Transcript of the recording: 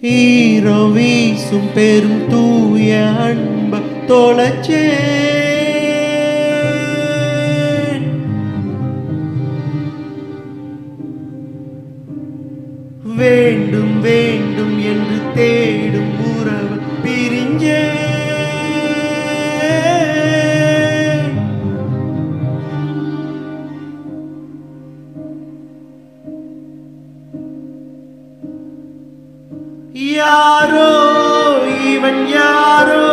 ஈரோ வீசும் பெரும் தூய அன்ப தொலைச்சே வேண்டும் வேண்டும் என்று தேடும் உறவு பிரிஞ்சே யாரோ இவன் யாரோ